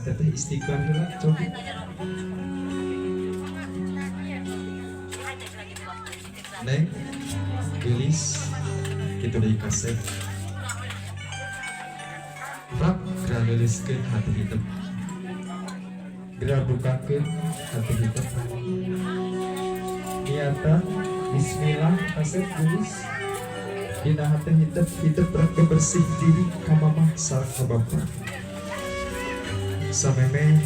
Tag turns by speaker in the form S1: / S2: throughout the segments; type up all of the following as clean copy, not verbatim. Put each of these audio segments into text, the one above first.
S1: teteh istiqlal heula coba. Neng gelis kitu deui kasep. Prak geura geuliskeun hati hidup. Geura bukakeun hati hidup. Niata bismillah kasep gelis. Dina hati hidup rek bersih diri ka mamah sareng ka bapa. Sameme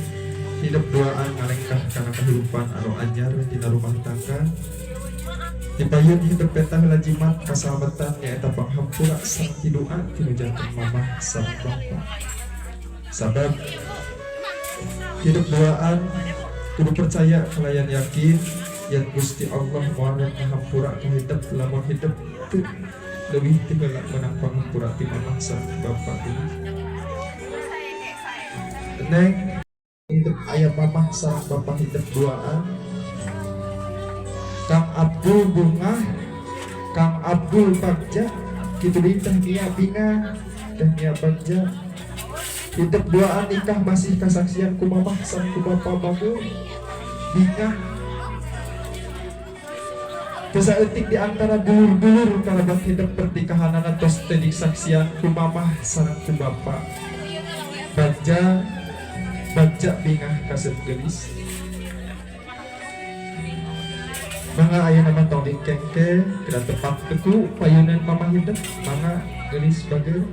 S1: hidup duaan ngalengkah kana kehidupan anu anyar dina rumah tangga. Dipayun hidup eta heula jimat kasahabatan nyaeta panghampura sareng doa tinu janten mamah sareng bapa. Sabab hidup duaan kudu percaya kalayan yakin yang Gusti Allah moal ngahampura ka hidup lamun hidup teu leuwih ti heula meunang panghampura ti mamah sareng bapa ini. Neng hidup aya mamah sareng bapa hidup duaan. Kang Abdul Bunga, Kang Abdul Bagja, kitu deui teh Nia Binga, teh Nia Bagja. Hidup duaan nikah masih kasaksian ku mamah sareng ku bapa bangun. Binga. Kesaeutik di antara dulur-dulur kalaban hidup pernikahanana tos teu disaksian ku mamah sareng ku bapa. Bagja Binga kasep geulis. Mangga aya nama tong dikengke kira tepat teku payunan mamah hidup mangga geulis bager.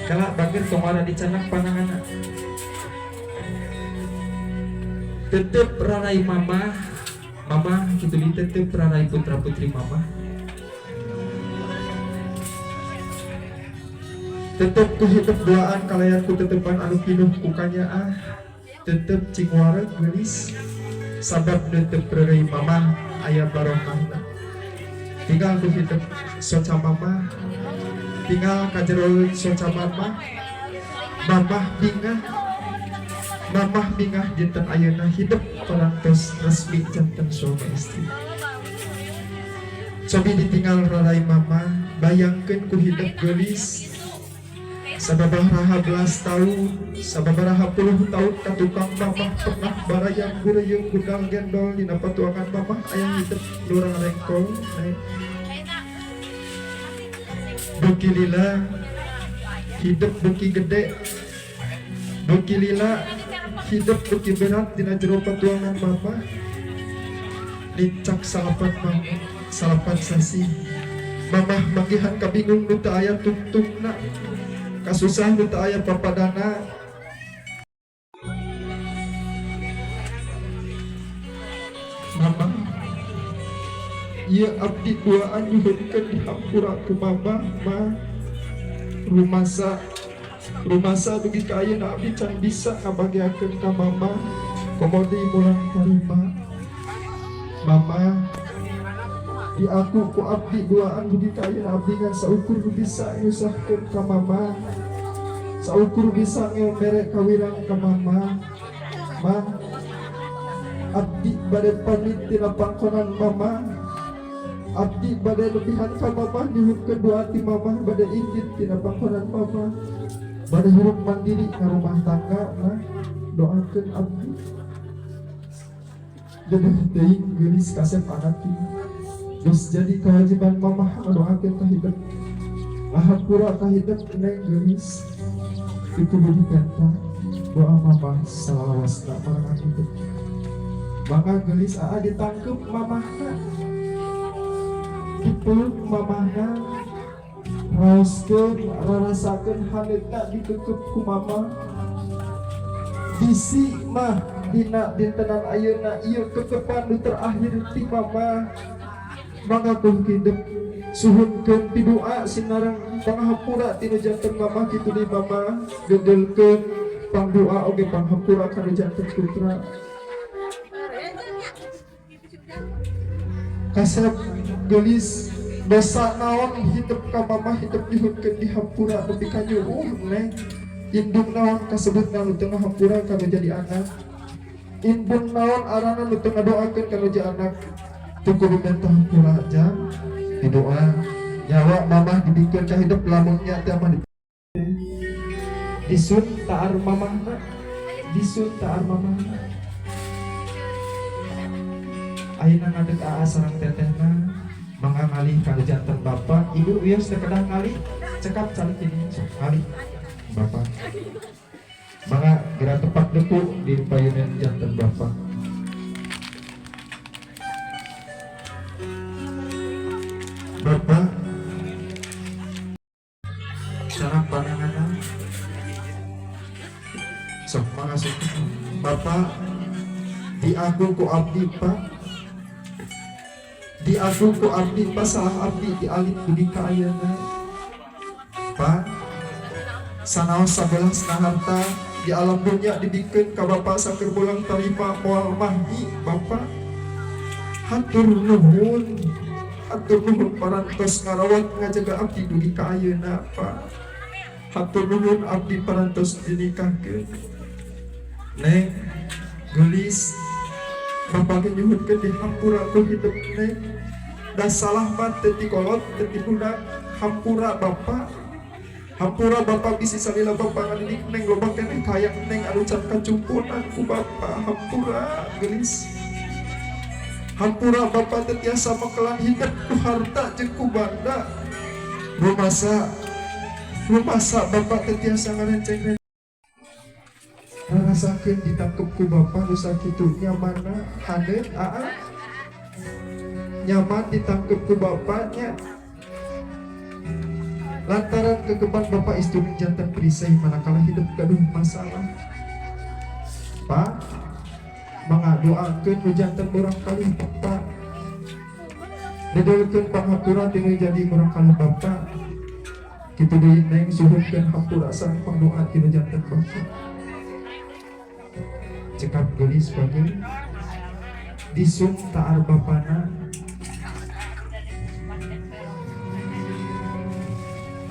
S1: Kala bager tongara dicanak pananganna. Tetep rarai mamah kitu di tetep rarai putra putri mamah. Tetep ku hidup doaan kalayan ku tetepan anu pinuh ku kanyaah. Tetep cing wareg geulis. Sabab tetep rarai mamah aya barokahna. Tinggal ku hidup soca mamah, tinggal kajero soca mamah bingah dinten ayeuna hidup parantos resmi janten suami istri. Cobi ditinggal rarai mamah, bayangkeun ku hidup geulis. Sababaraha belas tahun, sababaraha puluh tahun ka tukang mamah pernah barayang gureyeng gudang gendol dina patuangan mamah aya hidup lurang rengkong naik. Beuki lila hidup beuki gede, beuki lila hidup beuki berat dina jero patuangan mamah. Nicak salapan sasi mamah manggihan kabingung nu teu aya tungtungna. Kasusah nu teu aya papadana. Mamah ieu abdi duaan nyuhunkeun dihampura ku mamah mah rumasa dugi ka ayeuna abdi can bisa ngabagiakeun ka mamah komodi mulang tarima. Mamah di aku ku abdi duaan dugi ka ayeuna abdi ngan saukur bisa nyusahkeun ka mamah, saukur bisa ngemere kawirang ka mamah. Mah abdi bade pamit tina pangkonan mamah, abdi bade lebihan ka mamah nyuhunkeun doa ti mamah bade injit tina pangkonan mamah, bade hirup mandiri ka rumah tangga mah doakeun abdi. Dedeh teuing geulis kasep anak ieu. Terus jadi kewajiban mamah mendoakan kehidup, ahampura kehidup neng geulis. Itu budi kata doa mamah salawasna marangan hidup. Maka geulis aa ditangkep mamahna, dipeluk mamahna, raoskeun rarasakeun haneutna dikekep ku mamah. Bisi mah dina dintenan ayeuna ieu kekepan nu terakhir ti mamah. Mangga kudu hidup suhunkeun ti doa sinareng panghampura tina janten mamah kitu deui mamah gedelkeun pangdoa oge panghampura kana janten putra. Kasep geulis dosa naon hidup ka mamah hidup dihunkeun dihampura nepi ka nyuruh neng. Indung naon kasebutna nu teu ngahampura kana jadi anak. Indung naon arana nu teu ngadoakeun kana jadi anak. Cukup minta hampura aja di doa nyawa mamah dibikeun ka hidup lamunnya teh mah disun taar mamahna, disun taar mamahna. Ayeuna ngadeg aa sareng tetehna mangga ngalih ka janten bapak ibu wios teu kedah ngalih cekap calik ini sok ngalih bapak mangga geura tepak deku di payunan janten bapak. Bapak sareng pananganna sok mangga sok bapak diagung ku abdi pak, diagung ku abdi pak, salah abdi dialit budi ka ayeuna pak. Sanaos sabelas na harta di alam dunia dibikeun ka bapak saker bulang tarima moal mahdi bapak. Hatur nuhun, hatur nuhun parantos ngarawat ngajaga abdi dugi ka ayeuna pak. Hatur nuhun abdi parantos dinikahkeun. Neng gelis bapak nyuhutkeun di hampura ku hidup neng. Da salah mah teu ti kolot teu ti budak hampura bapak. Hampura bapak bisi salila bapak ngadidik neng loba keneh kayang neng anu can kacumpunan ku bapak. Hampura gelis, hampura bapak teu tiasa makelan hidup ku harta jeung ku banda. Rumasa bapak teu tiasa ngarenceng rasakeun ditangkep ku bapak nu sakitu nyamanna hadeut aa nyaman ditangkep ku bapaknya lantaran kegeban bapak istri jantan perisai manakala hidup gaduh masalah pak. Mengadoakeun nu jantan urang kali bapak didolkeun panghapura tinu jadi urang kali bapak kitu deui neng suhunkeun hampura sareng pangdoa tinu jantan bapak. Cekap gelis sebagai disun taar bapana.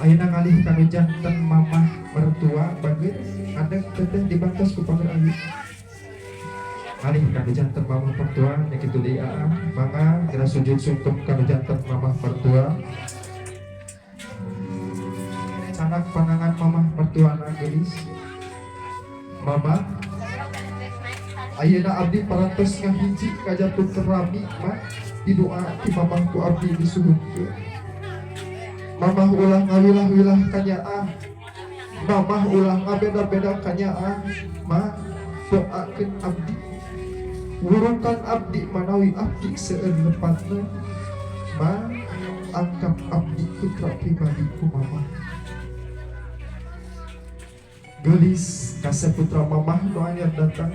S1: Ayeuna ngalih kanu janten mamah mertua bageut adeg teteh dibantos ku panger ayu. Ngalih kanu janten mamah mertua nya kitu deui aa mangga geura sujud sungkem kanu janten mamah mertua. Canak panangan mamah mertuana gelis. Mama ayeuna abdi parantos ngahiji kajatuh kerami mah di doa ti mamahku abdi disuhunkeun. Mamah ulah ngawilah-wilah kanyaah, mamah ulah ngabeda-beda kanyaah, mah doakeun abdi wurukan abdi manawi abdi seueur lepatna, mah angkat abdi putra pribadi ku mamah. Gelis kase putra mamah nu anyar datang,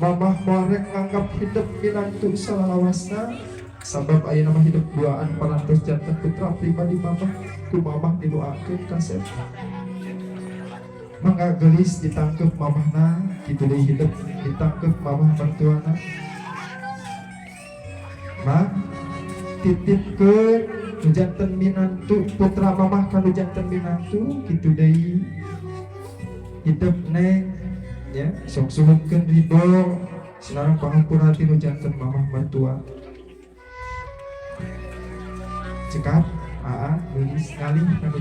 S1: mamah moarek nganggap hidup minangtu salalawasna sabab ayeuna mah hidup duaan parantos janten putra pribadi mamah ku mamah didoakeun kasep. Mangga gelis ditangkep mamahna kitu deui hidup ditangkep mamah mertuana. Mah titipkeun nu janten minantu putra mamah kanu janten minantu kitu deui hidup neng ya sok suhunkeun ridho sinareng pangampura tinu janten mamah mertua. Cekap aa gelis ngalih kanu